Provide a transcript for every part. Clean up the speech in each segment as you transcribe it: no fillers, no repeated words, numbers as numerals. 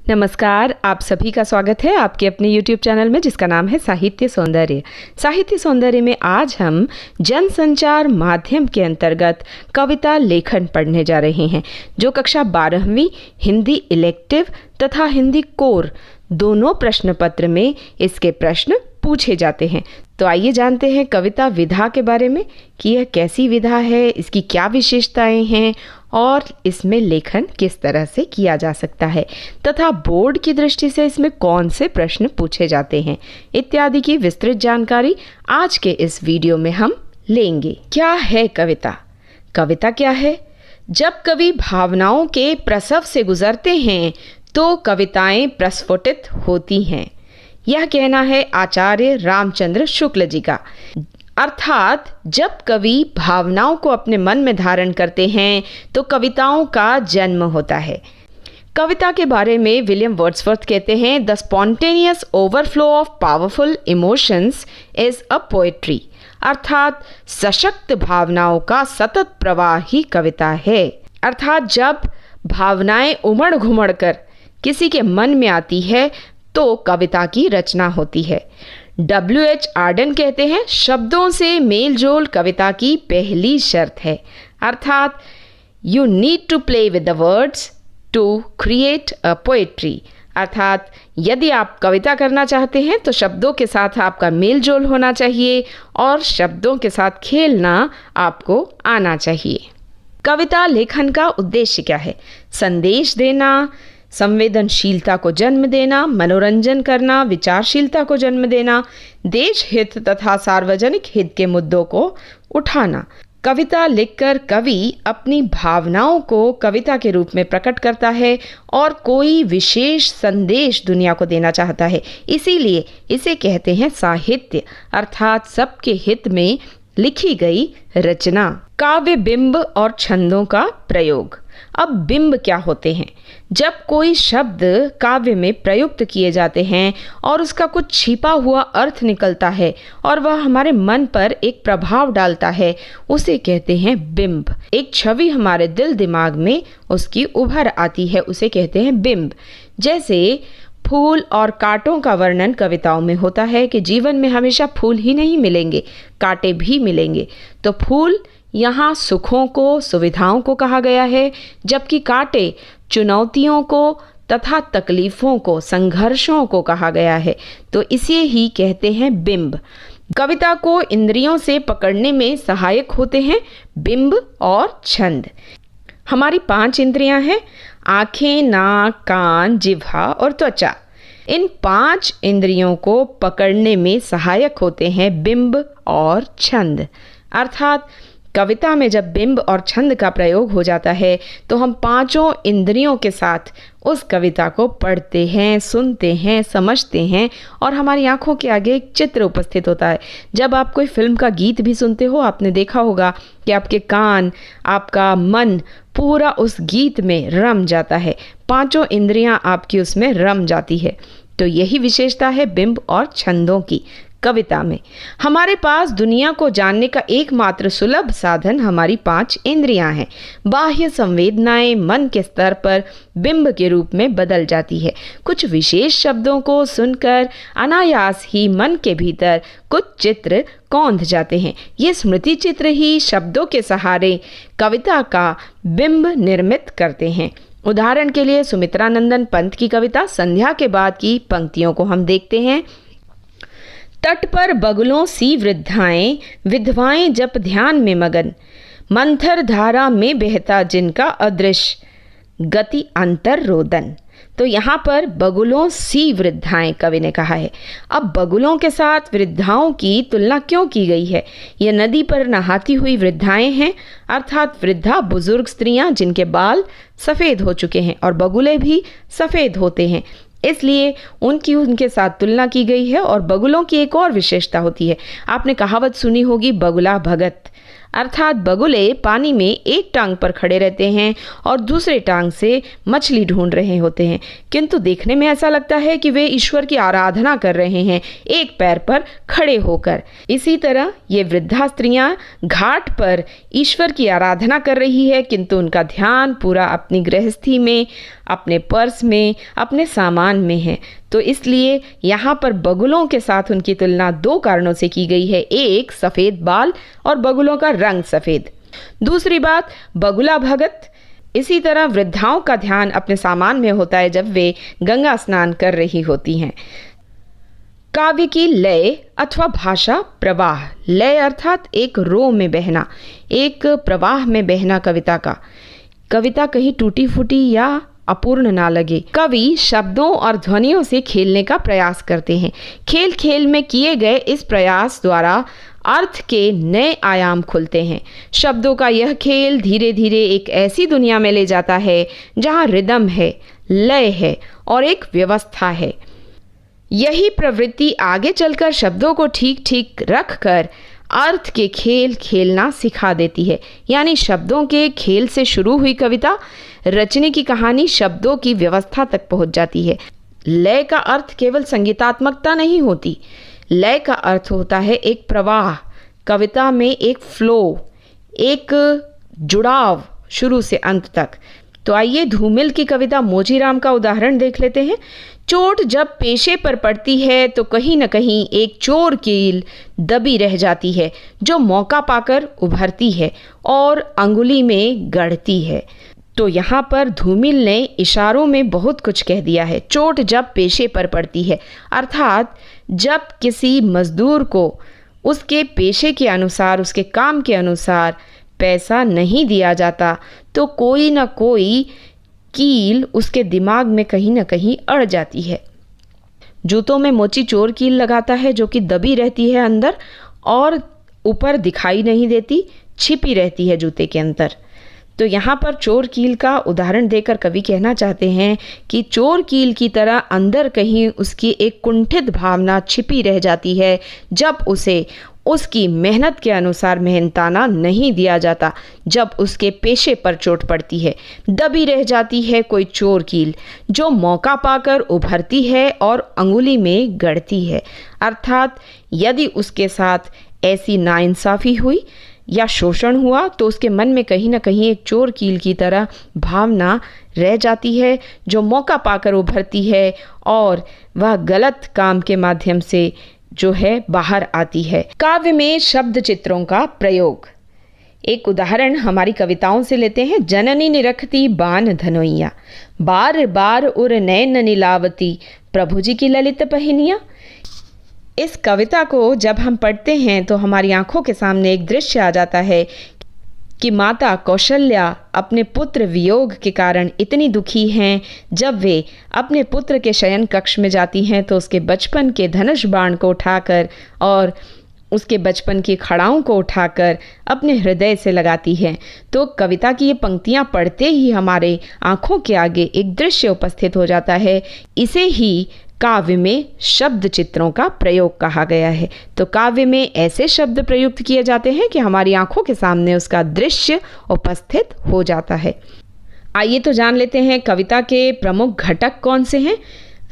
नमस्कार, आप सभी का स्वागत है आपके अपने YouTube चैनल में जिसका नाम है साहित्य सौंदर्य। साहित्य सौंदर्य में आज हम जनसंचार माध्यम के अंतर्गत कविता लेखन पढ़ने जा रहे हैं, जो कक्षा 12वीं हिंदी इलेक्टिव तथा हिंदी कोर दोनों प्रश्न पत्र में इसके प्रश्न पूछे जाते हैं। तो आइए जानते हैं कविता विधा के बारे में कि यह कैसी विधा है, इसकी क्या विशेषताएं हैं और इसमें लेखन किस तरह से किया जा सकता है तथा बोर्ड की दृष्टि से इसमें कौन से प्रश्न पूछे जाते हैं इत्यादि की विस्तृत जानकारी आज के इस वीडियो में हम लेंगे। क्या है कविता? कविता क्या है? जब कवि भावनाओं के प्रसव से गुजरते हैं तो कविताएं प्रस्फुटित होती हैं। यह कहना है आचार्य रामचंद्र शुक्ल जी का। अर्थात जब कवि भावनाओं को अपने मन में धारण करते हैं तो कविताओं का जन्म होता है। कविता के बारे में विलियम वर्ड्सवर्थ कहते हैं, the spontaneous overflow of powerful emotions is a poetry. अर्थात सशक्त भावनाओं का सतत प्रवाह ही कविता है। अर्थात जब भावनाएं उमड़ घुमड़ कर किसी के मन में आती है तो कविता की रचना होती है। W.H. आर्डन कहते हैं, शब्दों से मेलजोल कविता की पहली शर्त है। अर्थात you need to play with the words to create a poetry. अर्थात यदि आप कविता करना चाहते हैं तो शब्दों के साथ आपका मेलजोल होना चाहिए और शब्दों के साथ खेलना आपको आना चाहिए। कविता लेखन का उद्देश्य क्या है? संदेश देना, संवेदनशीलता को जन्म देना, मनोरंजन करना, विचारशीलता को जन्म देना, देश हित तथा सार्वजनिक हित के मुद्दों को उठाना। कविता लिखकर कवि अपनी भावनाओं को कविता के रूप में प्रकट करता है और कोई विशेष संदेश दुनिया को देना चाहता है। इसीलिए इसे कहते हैं साहित्य, अर्थात सबके हित में लिखी गई रचना। काव्य बिंब और छंदों का प्रयोग। अब बिंब क्या होते हैं? जब कोई शब्द काव्य में प्रयुक्त किए जाते हैं और उसका कुछ छिपा हुआ अर्थ निकलता है और वह हमारे मन पर एक प्रभाव डालता है, उसे कहते हैं बिंब। एक छवि हमारे दिल दिमाग में उसकी उभर आती है, उसे कहते हैं बिंब। जैसे फूल और कांटों का वर्णन कविताओं में होता है कि जीवन में हमेशा फूल ही नहीं मिलेंगे, कांटे भी मिलेंगे। तो फूल यहाँ सुखों को, सुविधाओं को कहा गया है, जबकि कांटे चुनौतियों को तथा तकलीफों को, संघर्षों को कहा गया है। तो इसे ही कहते हैं बिंब। कविता को इंद्रियों से पकड़ने में सहायक होते हैं बिंब और छंद। हमारी 5 इंद्रियां हैं, आँखें, नाक, कान, जिह्वा और त्वचा। इन 5 इंद्रियों को पकड़ने में सहायक होते हैं बिंब और छंद। अर्थात कविता में जब बिंब और छंद का प्रयोग हो जाता है तो हम 5 इंद्रियों के साथ उस कविता को पढ़ते हैं, सुनते हैं, समझते हैं और हमारी आंखों के आगे एक चित्र उपस्थित होता है। जब आप कोई फिल्म का गीत भी सुनते हो, आपने देखा होगा कि आपके कान, आपका मन पूरा उस गीत में रम जाता है। 5 इंद्रियां आपकी उसमें रम जाती है। तो यही विशेषता है बिंब और छंदों की कविता में। हमारे पास दुनिया को जानने का एकमात्र सुलभ साधन हमारी 5 इंद्रियां हैं। बाह्य संवेदनाएं मन के स्तर पर बिंब के रूप में बदल जाती है। कुछ विशेष शब्दों को सुनकर अनायास ही मन के भीतर कुछ चित्र कौंध जाते हैं। ये स्मृति चित्र ही शब्दों के सहारे कविता का बिंब निर्मित करते हैं। उदाहरण के लिए सुमित्रानंदन पंत की कविता संध्या के बाद की पंक्तियों को हम देखते हैं। तट पर बगुलों सी वृद्धाएं, विधवाएं जप ध्यान में मगन, मंथर धारा में बहता जिनका अदृश्य, गति अंतर रोदन। तो यहाँ पर बगुलों सी वृद्धाएं कवि ने कहा है। अब बगुलों के साथ वृद्धाओं की तुलना क्यों की गई है? ये नदी पर नहाती हुई वृद्धाएं हैं, अर्थात वृद्धा बुजुर्ग स्त्रियां जिनके बाल सफ़ेद हो चुके हैं और बगुले भी सफ़ेद होते हैं, इसलिए उनके साथ तुलना की गई है। और बगुलों की एक और विशेषता होती है, आपने कहावत सुनी होगी बगुला भगत। अर्थात बगुले पानी में एक टांग पर खड़े रहते हैं और दूसरे टांग से मछली ढूंढ रहे होते हैं, किंतु देखने में ऐसा लगता है कि वे ईश्वर की आराधना कर रहे हैं एक पैर पर खड़े होकर। इसी तरह ये वृद्धा स्त्रियां घाट पर ईश्वर की आराधना कर रही है, किंतु उनका ध्यान पूरा अपनी गृहस्थी में, अपने पर्स में, अपने सामान में है। तो इसलिए यहाँ पर बगुलों के साथ उनकी तुलना दो कारणों से की गई है, एक सफ़ेद बाल और बगुलों का रंग सफ़ेद। दूसरी बात, बगुला भगत। इसी तरह वृद्धाओं का ध्यान अपने सामान में होता है जब वे गंगा स्नान कर रही होती हैं। काव्य की लय अथवा भाषा प्रवाह। लय अर्थात एक रो में बहना, एक प्रवाह में बहना कविता का। कविता कहीं टूटी फूटी या अपूर्ण ना लगे। कवि शब्दों और ध्वनियों से खेलने का प्रयास करते हैं। खेल खेल में किए गए इस प्रयास द्वारा अर्थ के नए आयाम खुलते हैं। शब्दों का यह खेल धीरे धीरे एक ऐसी दुनिया में ले जाता है जहाँ रिदम है, लय है और एक व्यवस्था है। यही प्रवृत्ति आगे चलकर शब्दों को ठीक ठीक रख कर अर्थ के खेल खेलना सिखा देती है। यानी शब्दों के खेल से शुरू हुई कविता रचने की कहानी शब्दों की व्यवस्था तक पहुंच जाती है। लय का अर्थ केवल संगीतात्मकता नहीं होती, लय का अर्थ होता है एक प्रवाह, कविता में एक फ्लो, एक जुड़ाव शुरू से अंत तक। तो आइए धूमिल की कविता मोचीराम का उदाहरण देख लेते हैं। चोट जब पेशे पर पड़ती है तो कहीं न कहीं एक चोर कील दबी रह जाती है जो मौका पाकर उभरती है और अंगुली में गढ़ती है। तो यहाँ पर धूमिल ने इशारों में बहुत कुछ कह दिया है। चोट जब पेशे पर पड़ती है अर्थात जब किसी मजदूर को उसके पेशे के अनुसार, उसके काम के अनुसार पैसा नहीं दिया जाता तो कोई ना कोई कील उसके दिमाग में कहीं ना कहीं अड़ जाती है। जूतों में मोची चोर कील लगाता है जो कि दबी रहती है अंदर और ऊपर दिखाई नहीं देती, छिपी रहती है जूते के अंदर। तो यहाँ पर चोर कील का उदाहरण देकर कवि कहना चाहते हैं कि चोर कील की तरह अंदर कहीं उसकी एक कुंठित भावना छिपी रह जाती है जब उसे उसकी मेहनत के अनुसार मेहनताना नहीं दिया जाता, जब उसके पेशे पर चोट पड़ती है। दबी रह जाती है कोई चोर कील जो मौका पाकर उभरती है और अंगुली में गढ़ती है। अर्थात यदि उसके साथ ऐसी नाइंसाफ़ी हुई या शोषण हुआ तो उसके मन में कहीं ना कहीं एक चोर कील की तरह भावना रह जाती है जो मौका पाकर उभरती है और वह गलत काम के माध्यम से जो है बाहर आती है। काव्य में शब्द चित्रों का प्रयोग। एक उदाहरण हमारी कविताओं से लेते हैं। जननी निरखती बान धनोइया, बार बार उर नैन नीलावती, प्रभु जी की ललित पहिनिया। इस कविता को जब हम पढ़ते हैं तो हमारी आंखों के सामने एक दृश्य आ जाता है कि माता कौशल्या अपने पुत्र वियोग के कारण इतनी दुखी हैं। जब वे अपने पुत्र के शयन कक्ष में जाती हैं तो उसके बचपन के धनुष बाण को उठाकर और उसके बचपन की खड़ाओं को उठाकर अपने हृदय से लगाती हैं। तो कविता की ये पंक्तियाँ पढ़ते ही हमारे आँखों के आगे एक दृश्य उपस्थित हो जाता है। इसे ही काव्य में शब्द चित्रों का प्रयोग कहा गया है। तो काव्य में ऐसे शब्द प्रयुक्त किए जाते हैं कि हमारी आंखों के सामने उसका दृश्य उपस्थित हो जाता है। आइए तो जान लेते हैं कविता के प्रमुख घटक कौन से हैं।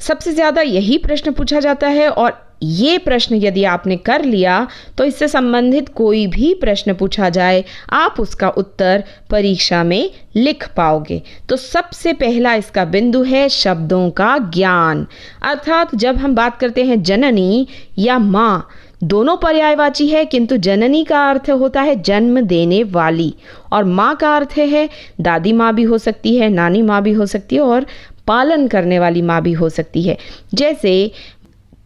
सबसे ज़्यादा यही प्रश्न पूछा जाता है और ये प्रश्न यदि आपने कर लिया तो इससे संबंधित कोई भी प्रश्न पूछा जाए आप उसका उत्तर परीक्षा में लिख पाओगे। तो सबसे पहला इसका बिंदु है शब्दों का ज्ञान। अर्थात जब हम बात करते हैं जननी या माँ, दोनों पर्यायवाची है, किंतु जननी का अर्थ होता है जन्म देने वाली और माँ का अर्थ है दादी माँ भी हो सकती है, नानी माँ भी हो सकती है और पालन करने वाली माँ भी हो सकती है। जैसे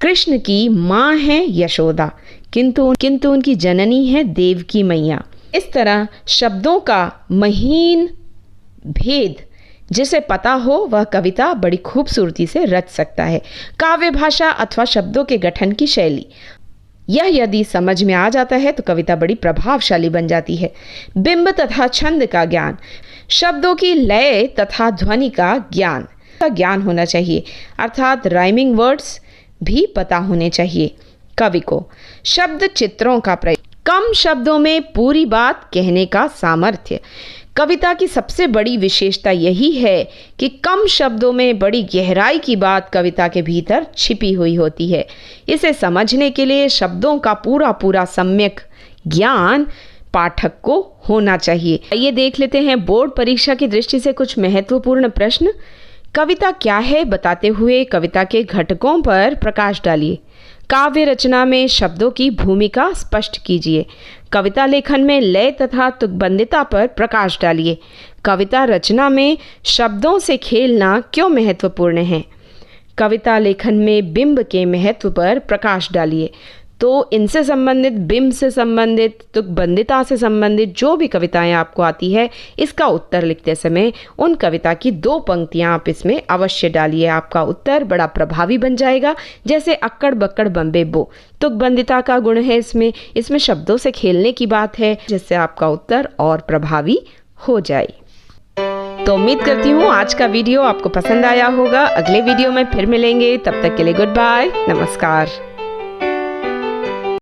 कृष्ण की माँ है यशोदा किंतु उनकी जननी है देवकी मैया। इस तरह शब्दों का महीन भेद जिसे पता हो वह कविता बड़ी खूबसूरती से रच सकता है। काव्य भाषा अथवा शब्दों के गठन की शैली, यह यदि समझ में आ जाता है तो कविता बड़ी प्रभावशाली बन जाती है। बिंब तथा छंद का ज्ञान, शब्दों की लय तथा ध्वनि का ज्ञान होना चाहिए। अर्थात राइमिंग वर्ड्स भी पता होने चाहिए कवि को। शब्द चित्रों का प्रयोग, कम शब्दों में पूरी बात कहने का सामर्थ्य। कविता की सबसे बड़ी विशेषता यही है कि कम शब्दों में बड़ी गहराई की बात कविता के भीतर छिपी हुई होती है। इसे समझने के लिए शब्दों का पूरा सम्यक ज्ञान पाठक को होना चाहिए। आइए देख लेते हैं बोर्ड परीक्षा की दृष्टि से कुछ महत्वपूर्ण प्रश्न। कविता क्या है बताते हुए कविता के घटकों पर प्रकाश डालिए। काव्य रचना में शब्दों की भूमिका स्पष्ट कीजिए। कविता लेखन में लय तथा तुकबंदिता पर प्रकाश डालिए। कविता रचना में शब्दों से खेलना क्यों महत्वपूर्ण है। कविता लेखन में बिंब के महत्व पर प्रकाश डालिए। तो इनसे संबंधित, बिंब से संबंधित, तुकबंदिता से संबंधित जो भी कविताएं आपको आती है, इसका उत्तर लिखते समय उन कविता की 2 पंक्तियां आप इसमें अवश्य डालिए। आपका उत्तर बड़ा प्रभावी बन जाएगा। जैसे अक्कड़ बक्कड़ बम्बे बो, तुकबंदिता का गुण है इसमें शब्दों से खेलने की बात है, जिससे आपका उत्तर और प्रभावी हो जाए। तो उम्मीद करती हूँ आज का वीडियो आपको पसंद आया होगा। अगले वीडियो में फिर मिलेंगे, तब तक के लिए गुड बाय, नमस्कार।